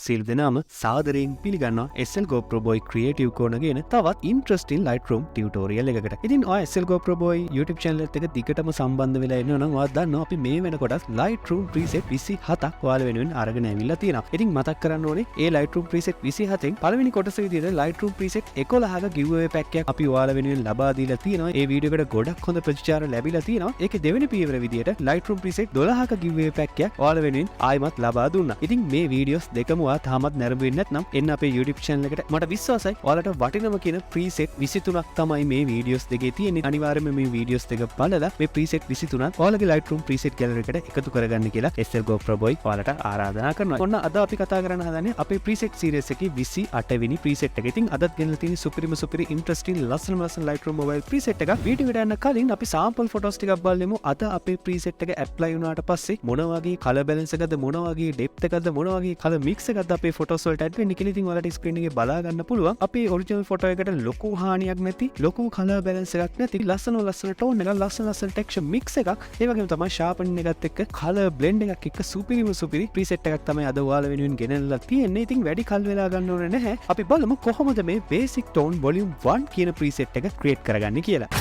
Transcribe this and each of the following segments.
සියලු දෙනාම සාදරයෙන් පිළිගන්නවා SL GoPro Boy Creative Corner කියන තවත් interesting Lightroom tutorial එකකට. ඉතින් ඔය SL GoPro Boy YouTube channel එකත් එක්ක දිගටම සම්බන්ධ වෙලා ඉන්නවා නම් ඔයාලා දන්නවා අපි මේ වෙනකොට Lightroom preset 27ක් ඔයාලා වෙනුවෙන් අරගෙන ඇවිල්ලා තියෙනවා. ඉතින් මතක් කරන්න ඕනේ මේ Lightroom preset 27න් පළවෙනි කොටස විදිහට Lightroom preset 11ක giveaway pack එකක් අපි ඔයාලා වෙනුවෙන් ලබා දීලා තියෙනවා. ඒ වීඩියෝ එකට ගොඩක් හොඳ ප්‍රතිචාර ලැබිලා තියෙනවා. ඒකේ දෙවෙනි පියවර විදිහට Lightroom preset 12ක giveaway pack එකක් ඔයාලා වෙනුවෙන් ආයිමත් ලබා දුන්නා. ඉතින් මේ වීඩියෝස් දෙකම ඔයා තාමත් නැරඹු වෙන්නේ නැත්නම් එන්න අපේ YouTube channel එකට. මට විශ්වාසයි ඔයාලට වටිනම කියන preset 23ක් තමයි මේ වීඩියෝස් දෙකේ තියෙන්නේ. අනිවාර්යයෙන්ම මේ වීඩියෝස් දෙක බලලා මේ preset 23ක් ඔයාලගේ Lightroom preset gallery එකට එකතු කරගන්න කියලා SL GoPro Boy ඔයාලට ආරාධනා කරනවා. ඔන්න අද අපි කතා කරන්න හදන්නේ අපේ preset series එකේ 28 වෙනි preset එක. ඉතින් අදත් ගෙනලා තියෙන සුපිරි interesting ලස්සන Lightroom mobile preset එකක්. වීඩියෝ එකට යන්න කලින් අපි sample photos ටිකක් බලමු. අද අපේ preset එක apply වුණාට පස්සේ මොන වගේ color balance එකක්ද, මොන වගේ depth එකක්ද, මොන වගේ color mix එකක්ද අපේ photos වලට add වෙන්නේ කියලා ඉතින් ඔයාලට screen එකේ බලා ගන්න පුළුවන්. අපේ original photo එකට ලොකු හානියක් නැති, ලොකු color balance එකක් නැති, ලස්සන tone එකක්, ලස්සන texture mix එකක්, ඒ වගේම තමයි sharpening එකත් එක්ක color blend එකක් එක්ක සුපිරි preset එකක් තමයි අද ඔයාලා වෙනුවෙන් ගෙනල්ලා තියෙන්නේ. ඉතින් වැඩි කල් වෙලා ගන්න ඕනේ නැහැ. අපි බලමු කොහොමද මේ basic tone volume 1 කියන preset එක create කරගන්නේ කියලා.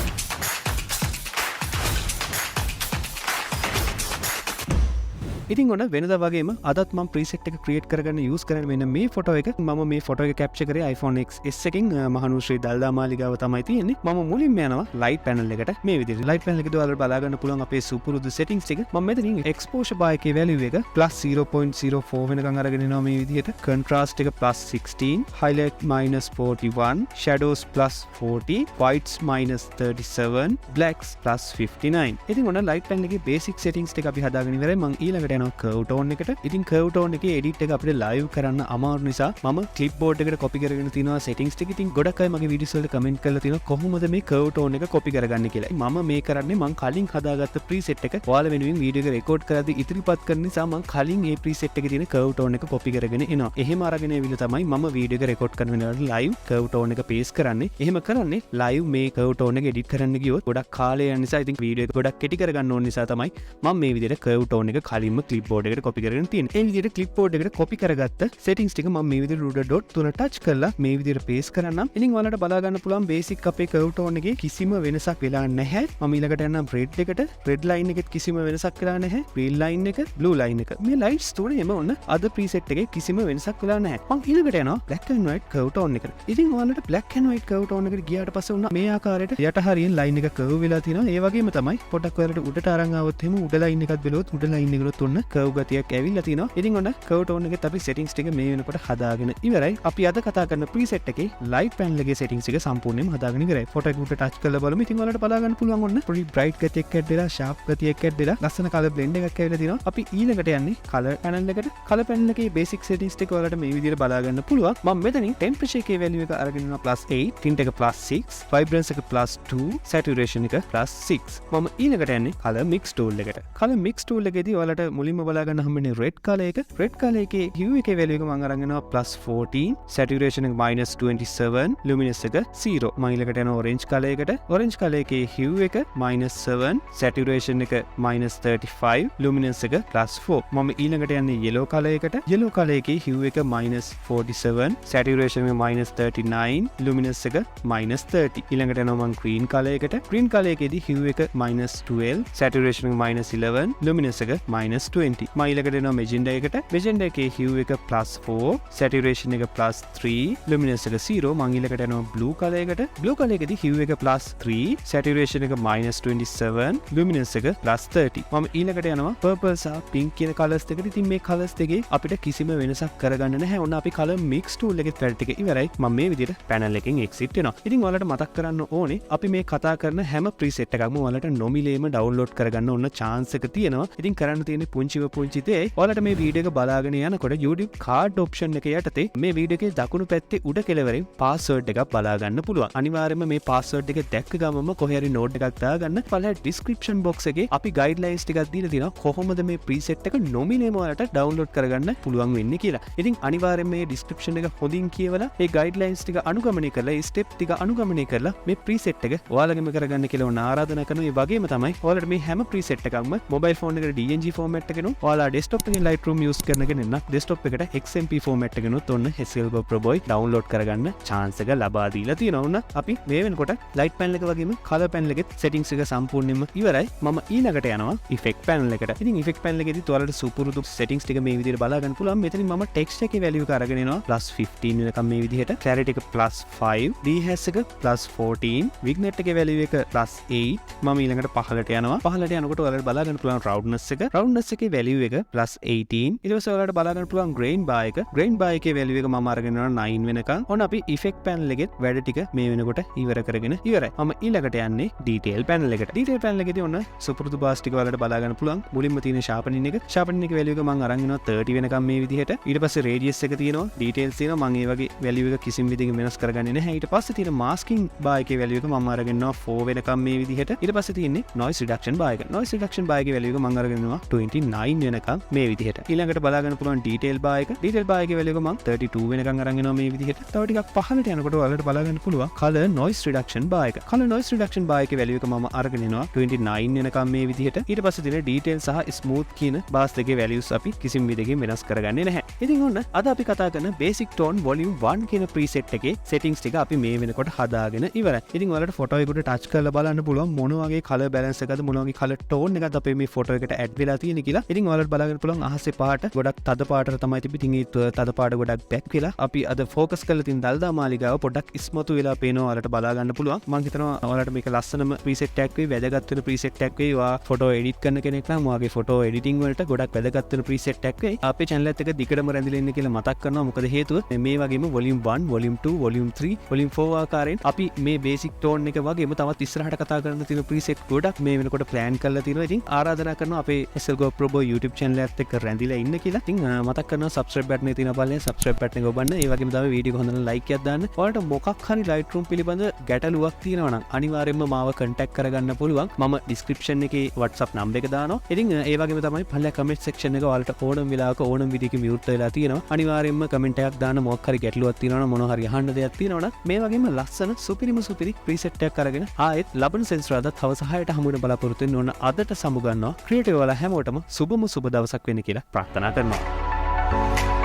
ඉතින් ඔන්න වෙනදා වගේම අදත් මම preset එක create කරගන්න use කරන්නේ මෙන්න මේ photo එක. මම මේ photo එක capture කරේ iPhone XS එකෙන් මහනුශ්‍රී දල්දා මාලිගාව තමයි තියෙන්නේ. මම මුලින්ම යනවා light panel එකට. මේ විදිහට light panel එකේදී ඔයාලට බලා ගන්න පුළුවන් අපේ සුපුරුදු settings ටික. මම මෙතනින් exposure bar එකේ value එක +0.04 වෙනකන් අරගෙන එනවා මේ විදිහට. contrast එක +16, highlight -41, shadows +40, whites -37, blacks +59. ඉතින් ඔන්න light panel එකේ basic settings ටික අපි හදාගෙන ඉවරයි. මම ඊළඟට curve tone එකට. ඉතින් curve tone එකේ edit එක අපිට live කරන්න අමාරු නිසා මම clipboard එකට copy කරගෙන තිනවා settings ටික. ඉතින් ගොඩක් අය මගේ videos වලට comment කරලා තිනවා කොහොමද මේ curve tone එක copy කරගන්නේ කියලා. මම මේ කරන්නේ මම කලින් හදාගත්ත preset එක ඔයාලා වෙනුවෙන් video එක record කරද්දී ඉදිරිපත් කරන නිසා මම කලින් මේ preset එකේ තියෙන curve tone එක copy කරගෙන එනවා. එහෙම අරගෙන ඇවිල්ලා තමයි මම video එක record කරන වෙලාවට live curve tone එක paste කරන්නේ. එහෙම කරන්නේ live මේ curve tone එක edit කරන්න ගියොත් ගොඩක් කාලය යන නිසා ඉතින් video එක ගොඩක් කෙටි කරගන්න ඕන නිසා තමයි මම මේ විදිහට curve tone එක කලින්ම clipboard එකට copy කරගෙන තියෙනවා. ඒ විදිහට clipboard එකට copy කරගත්ත settings ටික මම මේ විදිහට ruler dot තුන touch කරලා මේ විදිහට paste කරන්නම්. ඉතින් ඔයාලට බලා ගන්න පුළුවන් basic අපේ curve tone එකේ කිසිම වෙනසක් වෙලා නැහැ. මම ඊළඟට යන්නම් red එකට. red line එකෙත් කිසිම වෙනසක් වෙලා නැහැ. green line එක, blue line එක. මේ lights තුනේම ඔන්න අද preset එකේ කිසිම වෙනසක් වෙලා නැහැ. මම ඊළඟට යනවා black and white curve tone එකට. ඉතින් ඔයාලට black and white curve tone එකට ගියාට පස්සේ ඔන්න මේ ආකාරයට යට හරියෙන් line එක curve වෙලා තියෙනවා. ඒ වගේම තමයි පොඩක් ඔයාලට උඩට අරන් ආවොත් එහෙම උඩ line එකත් බලුවොත් උඩ line එකලොත් ඔන්න curve ගතියක් ඇවිල්ලා තිනවා. ඉතින් ඔන්න curve tone එකේ අපි settings ටික මේ වෙනකොට හදාගෙන ඉවරයි. අපි අද කතා කරන preset එකේ light panel එකේ settings එක සම්පූර්ණයෙන්ම හදාගෙන ඉවරයි. photo එක උඩ touch කරලා බලමු. ඉතින් ඔයාලට බලා ගන්න පුළුවන් ඔන්න pretty bright ගතියක් ඇඩ් වෙලා, sharp ගතියක් ඇඩ් වෙලා, ලස්සන color blend එකක් ඇවිල්ලා තිනවා. අපි ඊළඟට යන්නේ color panel එකට. color panel එකේ basic settings ටික ඔයාලට මේ විදිහට බලා ගන්න පුළුවන්. මම මෙතනින් temperature එකේ value එක අරගෙන ඉන්නවා +8, tint එක +6, vibrance එක +2, saturation එක +6. මම ඊළඟට යන්නේ color mix tool එකට. color mix tool එකේදී ඔයාලට මුලින්ම බලා ගන්න හම්බෙන්නේ red color එක. red color එකේ hue එකේ value එක මම අරන් යනවා +14, saturation එක -27, luminance එක 0. මම ඊළඟට යනවා orange color එකට. orange color එකේ hue එක -7, saturation එක -35, luminance එක +4. මම ඊළඟට යන්නේ yellow color එකට. yellow color එකේ hue එක -47, saturation එක -39, luminance එක -30. ඊළඟට යනවා මම green color එකට. green color එකේදී hue එක -12, saturation එක -11, luminance එක -20. මම ඊළඟට එනවා magenta එකට. magenta එකේ hue එක +4, saturation එක +3, luminance එක 0. මම ඊළඟට යනවා blue color එකට. blue color එකේදී hue එක +3, saturation එක -27, luminance එක +30. මම ඊළඟට යනවා purple සහ pink කියන colors දෙකට. ඉතින් මේ colors දෙකේ අපිට කිසිම වෙනසක් කරගන්න නැහැ. ඔන්න අපි color mix tool එකේ වැඩ ටික ඉවරයි. මම මේ විදිහට panel එකෙන් exit වෙනවා. ඉතින් ඔයාලට මතක් කරන්න ඕනේ අපි මේ කතා කරන හැම preset එකක්ම ඔයාලට නොමිලේම download කරගන්න ඕන chance එක තියෙනවා. ඉතින් කරන්න තියෙන්නේ පුංචි දේ ඔයාලට මේ වීඩියෝ එක බලාගෙන යනකොට YouTube card option එක යටතේ මේ වීඩියෝ එකේ දකුණු පැත්තේ උඩ කෙළවරේ password එකක් බලා ගන්න පුළුවන්. අනිවාර්යයෙන්ම මේ password එක දැක්ක ගමන්ම කොහේ හරි note එකක් දාගන්න. පළවෙනි description box එකේ අපි guidelines ටිකක් දීලා තියෙනවා කොහොමද මේ preset එක නොමිලේම ඔයාලට download කරගන්න පුළුවන් වෙන්නේ කියලා. ඉතින් අනිවාර්යයෙන්ම මේ description එක හොඳින් කියවලා මේ guidelines ටික අනුගමනය කරලා මේ step ටික අනුගමනය කරලා මේ preset එක ඔයාලගෙම කරගන්න කියලා ඕන ආරාධනා කරනවා. ඒ වගේම තමයි ඔයාලට මේ හැම preset එකක්ම mobile phone එකට DNG format ෆෝමැට් එකනු ඔයාලා ඩෙස්ක්ටොප් එකෙන් Lightroom use කරන කෙනෙක් නම් ඩෙස්ක්ටොප් එකට XMP ෆෝමැට් එකනොත් ඔන්න Hasselblad Pro Boy ඩවුන්ලෝඩ් කරගන්න chance එක ලබා දීලා තියෙනවා. ඔන්න අපි මේ වෙනකොට light panel එක වගේම color panel එකෙත් settings එක සම්පූර්ණයෙන්ම ඉවරයි. මම ඊළඟට යනවා effect panel එකට. ඉතින් effect panel එකේදී ඔයාලට සුපුරුදු settings ටික මේ විදිහට බලා ගන්න පුළුවන්. මෙතනින් මම text එකේ value එක අරගෙන එනවා +15 වෙනකම් මේ විදිහට. clarity එක +5, dHAS එක +14, vignette එකේ value එක +8. මම ඊළඟට පහළට යනවා. පහළට යනකොට ඔයාලට බලා ගන්න පුළුවන් roundness එක. roundness එකේ value එක +18. ඊට පස්සේ ඔයාලට බලා ගන්න පුළුවන් grain bar එක. grain bar එකේ value එක මම අරගෙන යනවා 9 වෙනකම්. ඔන්න අපි effect panel එකේ වැඩ ටික මේ වෙනකොට ඉවර කරගෙන ඉවරයි. මම ඊළඟට යන්නේ detail panel එකට. detail panel එකේදී ඔන්න සුපුරුදු bars ටික ඔයාලට බලා ගන්න පුළුවන්. මුලින්ම තියෙන sharpening එක. sharpening එකේ value එක මම අරන් යනවා 30 වෙනකම් මේ විදිහට. ඊට පස්සේ radius එක තියෙනවා, details තියෙනවා. මම ඒ වගේ value එක කිසිම විදිහකින් වෙනස් කරගන්නේ නැහැ. ඊට පස්සේ තියෙන masking bar එකේ value එක මම අරගෙන යනවා 4 වෙනකම් මේ විදිහට. ඊට පස්සේ තියෙන්නේ noise reduction bar එක. noise reduction bar එකේ value එක මම අරගෙන යනවා 29 වෙනකම් මේ විදිහට. ඊළඟට බලා ගන්න පුළුවන් detail bar එක. detail bar එකේ value එක මම 32 වෙනකම් අරන් යනවා මේ විදිහට. තව ටිකක් පහළට යනකොට ඔයාලට බලා ගන්න පුළුවන් color noise reduction bar එක. color noise reduction bar එකේ value එක මම අරගෙන එනවා 29 වෙනකම් මේ විදිහට. ඊට පස්සේ තියෙන detail සහ smooth කියන bars දෙකේ values අපි කිසිම විදිහකින් වෙනස් කරගන්නේ නැහැ. ඉතින් ඔන්න අද අපි කතා කරන basic tone volume 1 කියන preset එකේ settings ටික අපි මේ වෙනකොට හදාගෙන ඉවරයි. ඉතින් ඔයාලට photo එකට touch කරලා බලන්න පුළුවන් මොන වගේ color balance එකද මොන වගේ color tone එකද අපේ මේ photo එකට add වෙලා තියෙන්නේ කියලා. ඉතින් ඔයාලට බලාගන්න පුළුවන් අහසේ පාට ගොඩක් තද පාටට තමයි තිබෙන්නේ. ඉතින් ඒ තද පාට ගොඩක් back වෙලා අපි අද focus කරලා තියෙන දල්දා මාලිගාව පොඩ්ඩක් ඉස්මතු වෙලා පේනවා. ඔයාලට බලා ගන්න පුළුවන්. මම හිතනවා ඔයාලට මේක ලස්සනම preset එකක් වෙයි, වැදගත් වෙන preset එකක් වෙයි. ඔයා photo edit කරන කෙනෙක් නම් ඔයාගේ photo editing වලට ගොඩක් වැදගත් වෙන preset එකක් වෙයි. අපේ channel එකත් එක දිගටම රැඳිලා ඉන්න කියලා මතක් කරනවා. මොකද හේතුව මේ වගේම volume 1, volume 2, volume 3, volume 4 ආකාරයෙන් අපි මේ basic tone එක වගේම තවත් ඉස්සරහට කතා කරන්න තියෙන preset ගොඩක් මේ වෙනකොට plan කරලා තියෙනවා. ඉතින් ආරාධනා කරනවා අපේ Hasselblad Pro Boy YouTube channel එකත් එක්ක රැඳිලා ඉන්න කියලා. ඉතින් මතක් කරනවා subscribe button එක තියෙනවා බලන්න subscribe button එක ඔබන්න. ඒ වගේම තමයි වීඩියෝ එක හොඳට like එකක් දාන්න. ඔයාලට මොකක් හරි Lightroom පිළිබඳ ගැටලුවක් තියෙනවා නම් අනිවාර්යයෙන්ම මාව contact කරගන්න පුළුවන්. මම description එකේ WhatsApp number එක දානවා. ඉතින් ඒ වගේම තමයි පල්ලා comment section එක ඔයාලට ඕනම වෙලාවක ඕනම විදිහකින් mute වෙලා තියෙනවා. අනිවාර්යයෙන්ම comment එකක් දාන්න මොකක් හරි ගැටලුවක් තියෙනවා නම් මොන හරි අහන්න දෙයක් තියෙනවා නම් මේ වගේම ලස්සන සුපිරි preset එකක් අරගෙන ආයෙත් ලබන සෙන්සරාදා හවස 6ට හමු වෙන බලාපොරොත්තු වෙන්න ඕන. අදට සමු ගන්නවා. ක්‍රියේටිව් වල හැමෝටම සුබම සුබ දවසක් වෙන්න කියලා ප්‍රාර්ථනා කරනවා.